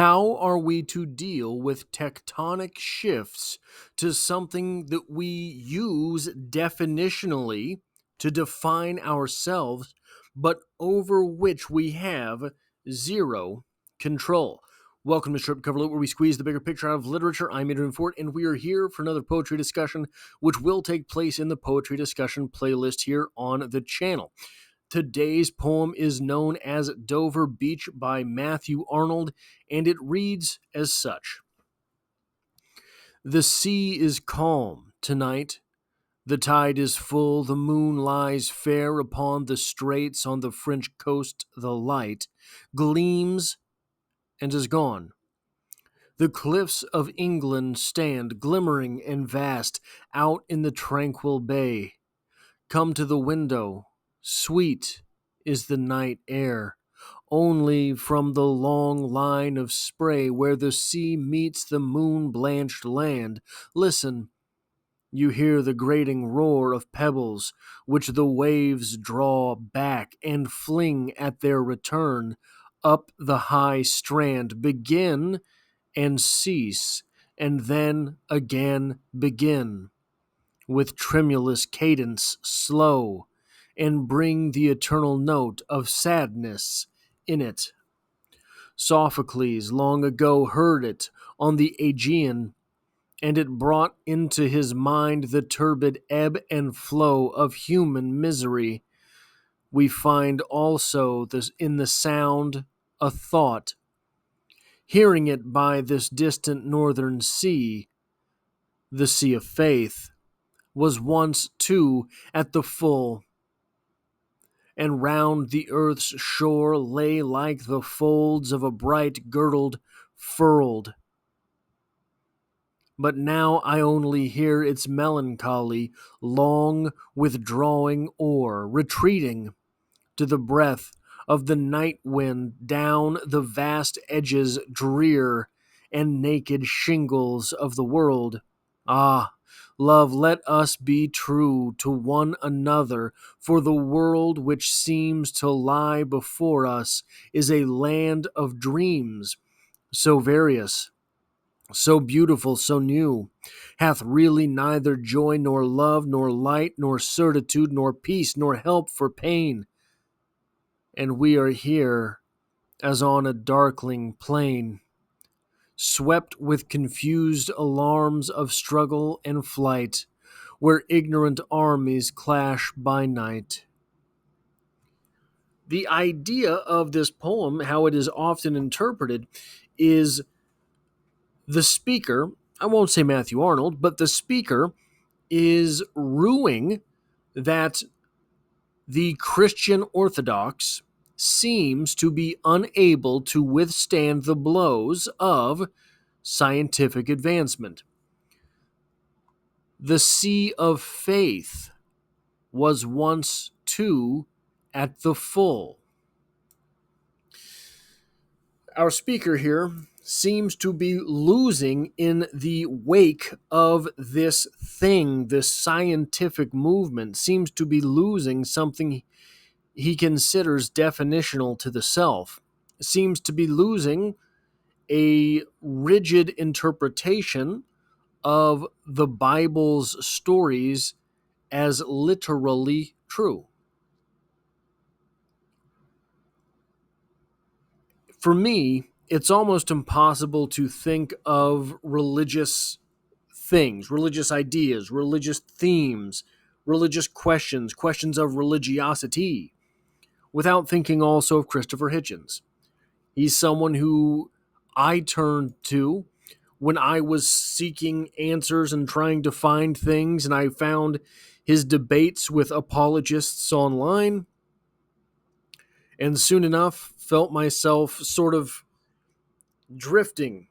How are we to deal with tectonic shifts to something that we use definitionally to define ourselves, but over which we have zero control? Welcome to Strip Cover Lit, where we squeeze the bigger picture out of literature. I'm Adrian Fort, and we are here for another poetry discussion, which will take place in the Poetry Discussion playlist here on the channel. Today's poem is known as Dover Beach by Matthew Arnold, and it reads as such. The sea is calm tonight. The tide is full. The moon lies fair upon the straits. On the French coast the light gleams and is gone. The cliffs of England stand glimmering and vast out in the tranquil bay. Come to the window. Sweet is the night air. Only from the long line of spray where the sea meets the moon-blanched land, listen, you hear the grating roar of pebbles which the waves draw back and fling at their return up the high strand, begin and cease, and then again begin with tremulous cadence slow, and bring the eternal note of sadness in it. Sophocles long ago heard it on the Aegean, and it brought into his mind the turbid ebb and flow of human misery. We find also this in the sound a thought. Hearing it by this distant northern sea, the sea of faith, was once too at the full, and round the earth's shore lay like the folds of a bright girdle furled. But now I only hear its melancholy, long withdrawing oar, retreating to the breath of the night wind down the vast edges drear and naked shingles of the world. Ah, love, let us be true to one another, for the world which seems to lie before us is a land of dreams, so various, so beautiful, so new, hath really neither joy nor love, nor light, nor certitude, nor peace, nor help for pain. And we are here as on a darkling plain, swept with confused alarms of struggle and flight, where ignorant armies clash by night. The idea of this poem, how it is often interpreted, is the speaker, I won't say Matthew Arnold, but the speaker is rueing that the Christian Orthodox seems to be unable to withstand the blows of scientific advancement. The sea of faith was once too at the full. Our speaker here seems to be losing in the wake of this thing, this scientific movement, seems to be losing something he considers definitional to the self, seems to be losing a rigid interpretation of the Bible's stories as literally true. For me, it's almost impossible to think of religious things, religious ideas, religious themes, religious questions, questions of religiosity, without thinking also of Christopher Hitchens. He's someone who I turned to when I was seeking answers and trying to find things, and I found his debates with apologists online, and soon enough felt myself sort of drifting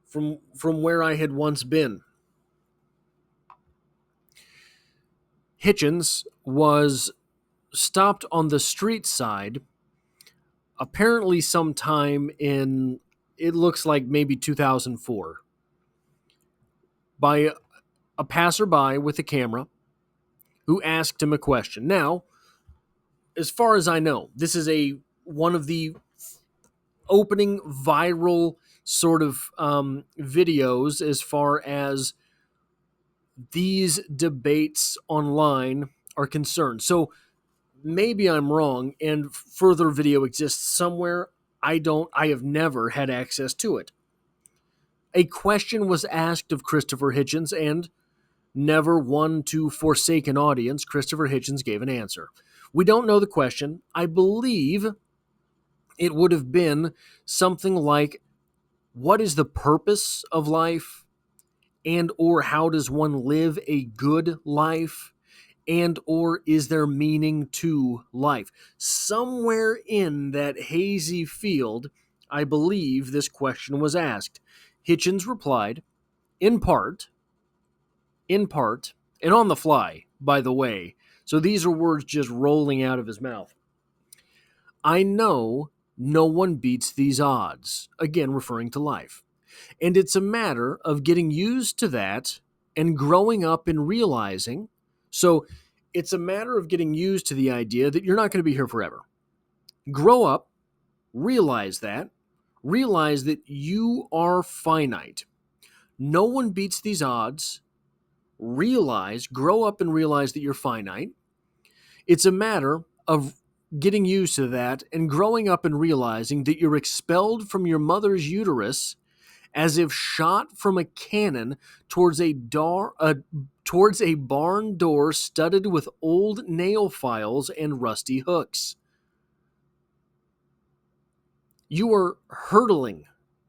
from where I had once been. Hitchens was stopped on the street side, apparently sometime in, it looks like maybe 2004, by a passerby with a camera who asked him a question. Now, as far as I know, this is one of the opening viral sort of videos as far as these debates online are concerned. So maybe I'm wrong and further video exists somewhere. I have never had access to it. A question was asked of Christopher Hitchens, and never one to forsake an audience, Christopher Hitchens gave an answer. We don't know the question. I believe it would have been something like, what is the purpose of life? And or how does one live a good life? And or is there meaning to life? Somewhere in that hazy field, I believe this question was asked. Hitchens replied, in part, and on the fly, by the way. So these are words just rolling out of his mouth. I know no one beats these odds, again referring to life. And it's a matter of getting used to that and growing up and realizing. So it's a matter of getting used to the idea that you're not going to be here forever. Grow up, realize that you are finite. No one beats these odds. Grow up and realize that you're finite. It's a matter of getting used to that and growing up and realizing that you're expelled from your mother's uterus as if shot from a cannon towards a barn door studded with old nail files and rusty hooks. You are hurtling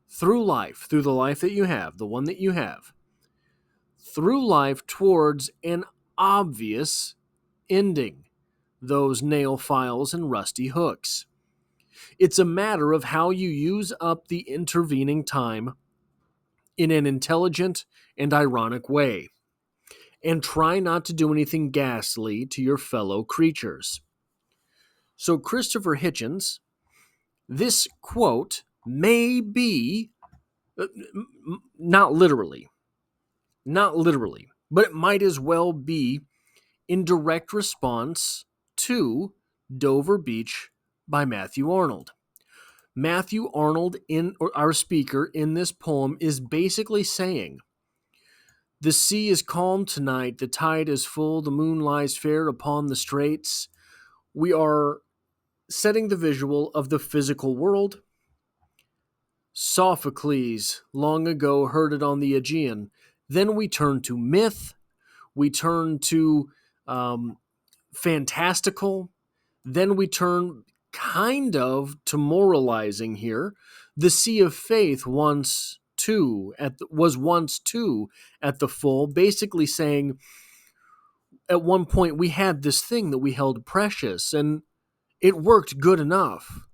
through life, through the life that you have, the one that you have, through life towards an obvious ending, those nail files and rusty hooks. It's a matter of how you use up the intervening time in an intelligent and ironic way, and try not to do anything ghastly to your fellow creatures. So, Christopher Hitchens, this quote may be, not literally, but it might as well be in direct response to Dover Beach by Matthew Arnold. Matthew Arnold, our speaker in this poem, is basically saying, the sea is calm tonight, the tide is full, the moon lies fair upon the straits. We are setting the visual of the physical world. Sophocles long ago heard it on the Aegean. Then we turn to myth, we turn to fantastical, then we turn kind of to moralizing here. The sea of faith was once two at the full, basically saying at one point we had this thing that we held precious and it worked good enough.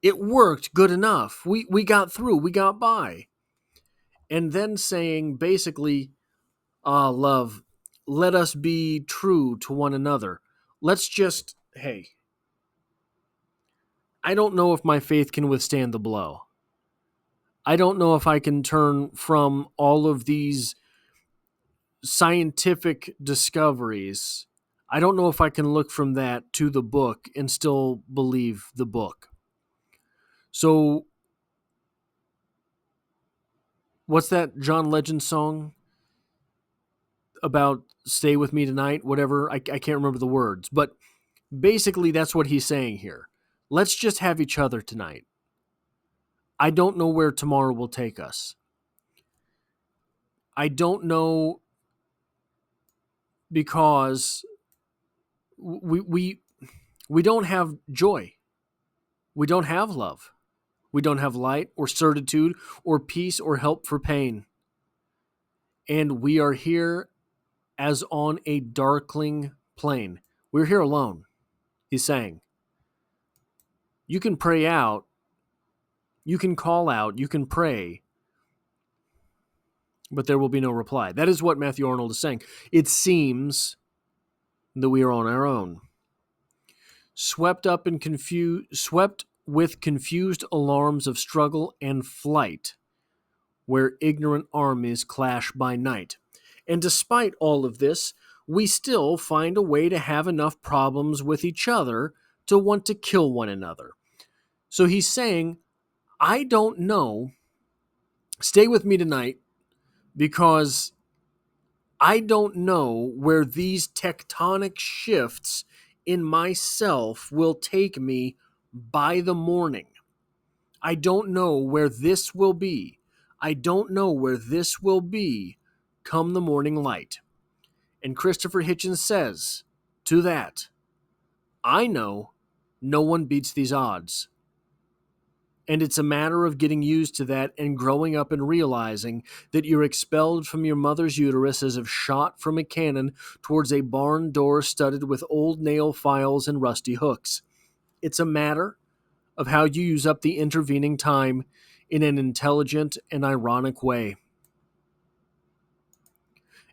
We got through, we got by. And then saying basically, love, let us be true to one another. Hey, I don't know if my faith can withstand the blow. I don't know if I can turn from all of these scientific discoveries. I don't know if I can look from that to the book and still believe the book. So, what's that John Legend song about stay with me tonight? Whatever. I can't remember the words. But basically, that's what he's saying here. Let's just have each other tonight. I don't know where tomorrow will take us. I don't know, because we don't have joy. We don't have love. We don't have light or certitude or peace or help for pain. And we are here as on a darkling plain. We're here alone, he's saying. You can pray out, you can call out, you can pray, but there will be no reply. That is what Matthew Arnold is saying. It seems that we are on our own. Swept with confused alarms of struggle and flight, where ignorant armies clash by night. And despite all of this, we still find a way to have enough problems with each other to want to kill one another. So he's saying, I don't know. Stay with me tonight, because I don't know where these tectonic shifts in myself will take me by the morning. I don't know where this will be. I don't know where this will be come the morning light. And Christopher Hitchens says to that, I know no one beats these odds. And it's a matter of getting used to that and growing up and realizing that you're expelled from your mother's uterus as if shot from a cannon towards a barn door studded with old nail files and rusty hooks. It's a matter of how you use up the intervening time in an intelligent and ironic way.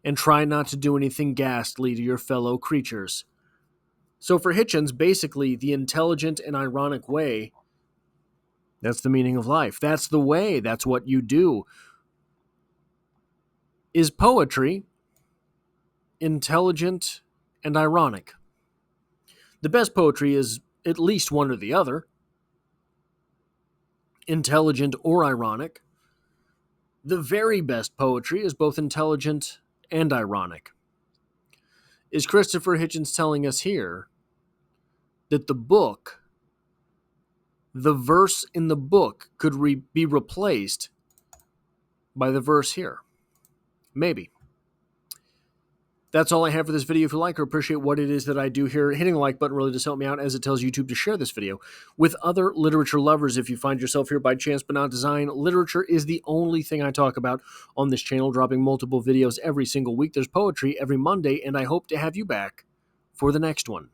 And try not to do anything ghastly to your fellow creatures. So for Hitchens, basically, the intelligent and ironic way, that's the meaning of life. That's the way. That's what you do. Is poetry intelligent and ironic? The best poetry is at least one or the other, intelligent or ironic. The very best poetry is both intelligent and ironic. Is Christopher Hitchens telling us here that the verse in the book could be replaced by the verse here? Maybe. That's all I have for this video. If you like or appreciate what it is that I do here, hitting the like button really does help me out, as it tells YouTube to share this video with other literature lovers. If you find yourself here by chance but not design, literature is the only thing I talk about on this channel, dropping multiple videos every single week. There's poetry every Monday, and I hope to have you back for the next one.